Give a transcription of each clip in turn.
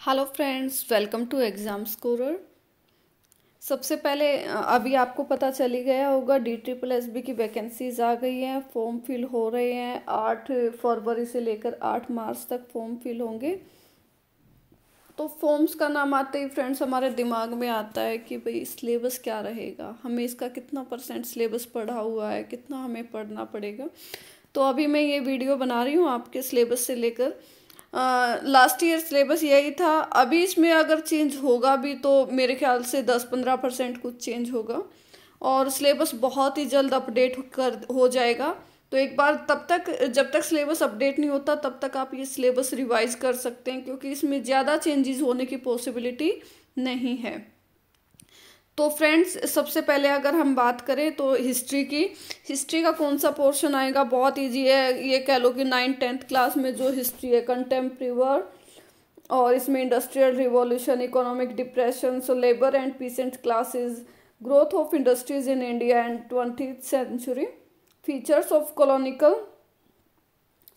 Hello friends, welcome to exam scorer. सबसे पहले अभी आपको पता चल ही गया होगा DSSB की वैकेंसीज आ गई हैं। फॉर्म फिल हो रहे हैं। 8 फरवरी से लेकर 8 मार्च तक फॉर्म फिल होंगे। तो फॉर्म्स का नाम आते ही फ्रेंड्स हमारे दिमाग में आता है कि भाई सिलेबस क्या रहेगा, हमें इसका कितना % सिलेबस पढ़ा हुआ है, कितना हमें पढ़ना पड़ेगा। तो अभी मैं ये वीडियो बना रही हूँ आपके सिलेबस से लेकर। लास्ट ईयर सिलेबस यही था। अभी इसमें अगर चेंज होगा भी तो मेरे ख्याल से 10-15% कुछ चेंज होगा और सिलेबस बहुत ही जल्द अपडेट कर हो जाएगा। तो एक बार तब तक जब तक सिलेबस अपडेट नहीं होता तब तक आप ये सिलेबस रिवाइज कर सकते हैं, क्योंकि इसमें ज़्यादा चेंजेस होने की पॉसिबिलिटी नहीं है। तो फ्रेंड्स, सबसे पहले अगर हम बात करें तो हिस्ट्री का कौन सा पोर्शन आएगा, बहुत इजी है। ये कह लो कि 9th-10th क्लास में जो हिस्ट्री है, कंटेम्प्रेरी वर्ल्ड, और इसमें industrial revolution, economic depression, so labour and peasant classes, growth of industries in India and 20th century, features of colonial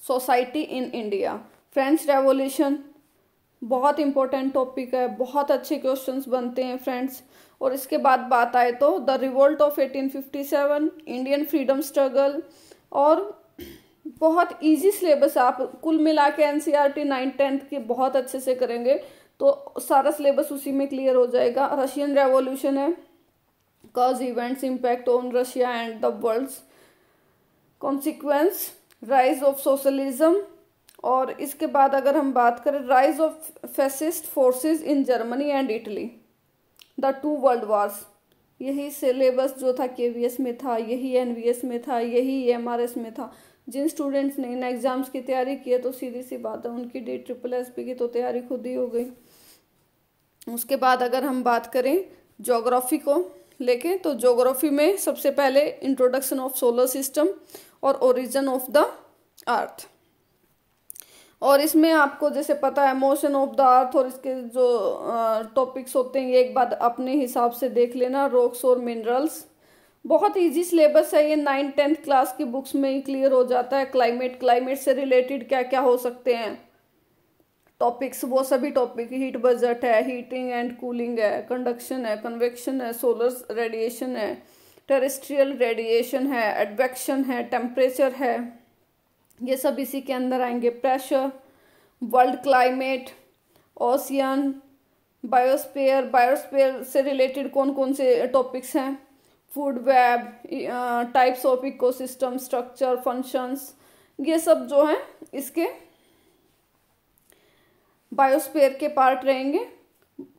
society in India, French revolution, बहुत इंपॉर्टेंट टॉपिक है, बहुत अच्छे questions बनते हैं friends. और इसके बाद बात आए तो the revolt of 1857, Indian freedom struggle, और बहुत इजी सिलेबस। आप कुल मिला के NCERT 9th-10th के बहुत अच्छे से करेंगे तो सारा सिलेबस उसी में क्लियर हो जाएगा। रशियन रेवोल्यूशन है, cause events impact on Russia and the world's consequence, rise of socialism, और इसके बाद अगर हम बात करें rise of fascist forces in Germany and Italy, the 2 world wars. यही सिलेबस जो था KVS में था, यही NVS में था, यही MRS में था। जिन स्टूडेंट्स ने इन एग्जाम्स की तैयारी की है तो सीधी सी बात है, उनकी DSSB की तो तैयारी खुद ही हो गई। उसके बाद अगर हम बात करें ज्योग्राफी को लेके, तो ज्योग्राफी में सबसे पहले इंट्रोडक्शन ऑफ सोलर सिस्टम और ओरिजिन ऑफ द अर्थ। और इसमें आपको जैसे पता है मोशन ऑफ द अर्थ, और इसके जो टॉपिक्स होते हैं ये एक बार अपने हिसाब से देख लेना, रॉक्स और मिनरल्स। बहुत इजी सिलेबस है ये, 9th-10th क्लास की बुक्स में ही क्लियर हो जाता है। क्लाइमेट से रिलेटेड क्या क्या हो सकते हैं टॉपिक्स, वो सभी टॉपिक, हीट बजट है, हीटिंग एंड कूलिंग है, कंडक्शन है, कन्वेक्शन है, सोलर रेडिएशन है, टेरेस्ट्रियल रेडिएशन है, एडवेक्शन है, टेम्परेचर है, ये सब इसी के अंदर आएंगे। Pressure, world climate, ocean, biosphere से रिलेटेड कौन कौन से टॉपिक्स हैं, food web, types of ecosystem, structure, functions, ये सब जो हैं इसके बायोस्फीयर के पार्ट रहेंगे।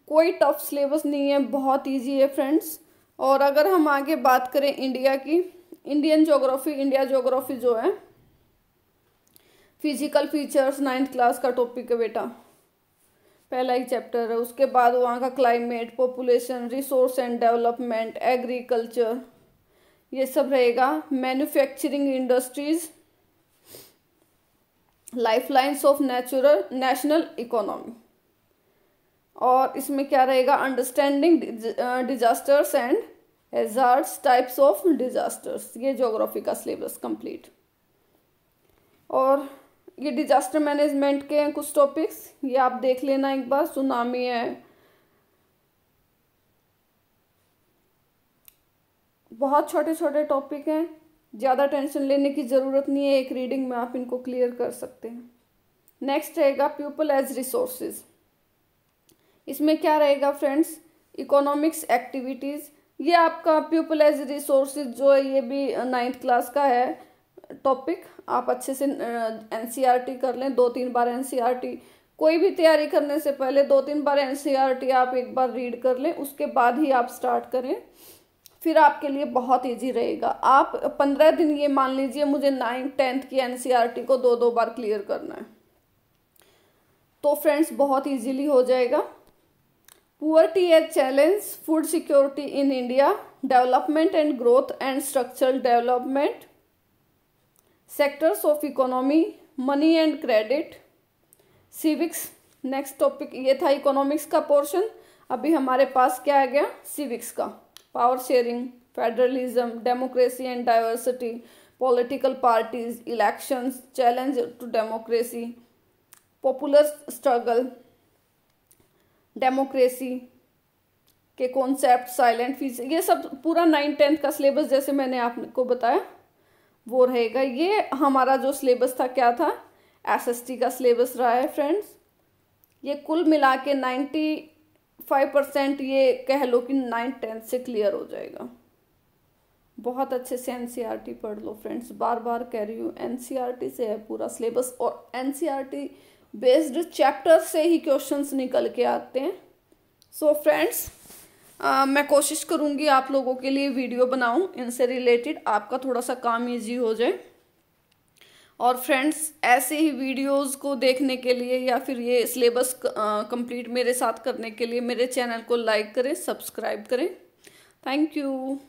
कोई टफ सिलेबस नहीं है, बहुत इजी है फ्रेंड्स। और अगर हम आगे बात करें इंडिया की, इंडिया ज्योग्राफी जो है, फिजिकल फीचर्स 9th क्लास का टॉपिक है बेटा, पहला ही चैप्टर है। उसके बाद वहाँ का climate, population, resource and development, agriculture, ये सब रहेगा। Manufacturing industries, lifelines of national economy, और इसमें क्या रहेगा, understanding disasters and hazards, types of disasters. ये ज्योग्राफी का सिलेबस कंप्लीट। और ये डिजास्टर मैनेजमेंट के हैं कुछ टॉपिक्स, ये आप देख लेना एक बार। सुनामी है, बहुत छोटे छोटे टॉपिक हैं, ज़्यादा टेंशन लेने की ज़रूरत नहीं है, एक रीडिंग में आप इनको क्लियर कर सकते हैं। नेक्स्ट रहेगा पीपल एज रिसोर्सेज। इसमें क्या रहेगा फ्रेंड्स, इकोनॉमिक्स एक्टिविटीज़। ये आपका पीपल एज रिसोर्सेज जो है ये भी 9th क्लास का है टॉपिक। आप अच्छे से NCERT कर लें, 2-3 बार NCERT, कोई भी तैयारी करने से पहले 2-3 बार NCERT आप एक बार रीड कर लें, उसके बाद ही आप स्टार्ट करें, फिर आपके लिए बहुत इजी रहेगा। आप 15 दिन, ये मान लीजिए मुझे 9th-10th की NCERT को 2-2 बार क्लियर करना है, तो फ्रेंड्स बहुत इजीली हो जाएगा। Poverty as challenge, food security in India, development and growth and structural development, sectors of economy, money and credit, civics. Next topic ये था इकोनॉमिक्स का पोर्शन। अभी हमारे पास क्या आ गया, सिविक्स का, power sharing, federalism, democracy and diversity, political parties, elections, challenge to democracy, popular struggle, democracy के concept, salient features, ये सब पूरा 9th-10th का सिलेबस जैसे मैंने आपको बताया वो रहेगा। ये हमारा जो सिलेबस था क्या था, एसएसटी का सिलेबस रहा है फ्रेंड्स। ये कुल मिला के 95% ये कह लो कि 9th-10th से क्लियर हो जाएगा। बहुत अच्छे से एनसीईआरटी पढ़ लो फ्रेंड्स, बार बार कह रही हूँ, एनसीईआरटी से है पूरा सिलेबस और एनसीईआरटी बेस्ड चैप्टर से ही क्वेश्चंस निकल के आते हैं। सो फ्रेंड्स, मैं कोशिश करूँगी आप लोगों के लिए वीडियो बनाऊँ इनसे रिलेटेड, आपका थोड़ा सा काम इजी हो जाए। और फ्रेंड्स, ऐसे ही वीडियोस को देखने के लिए या फिर ये सिलेबस कंप्लीट मेरे साथ करने के लिए मेरे चैनल को लाइक करें, सब्सक्राइब करें। Thank you.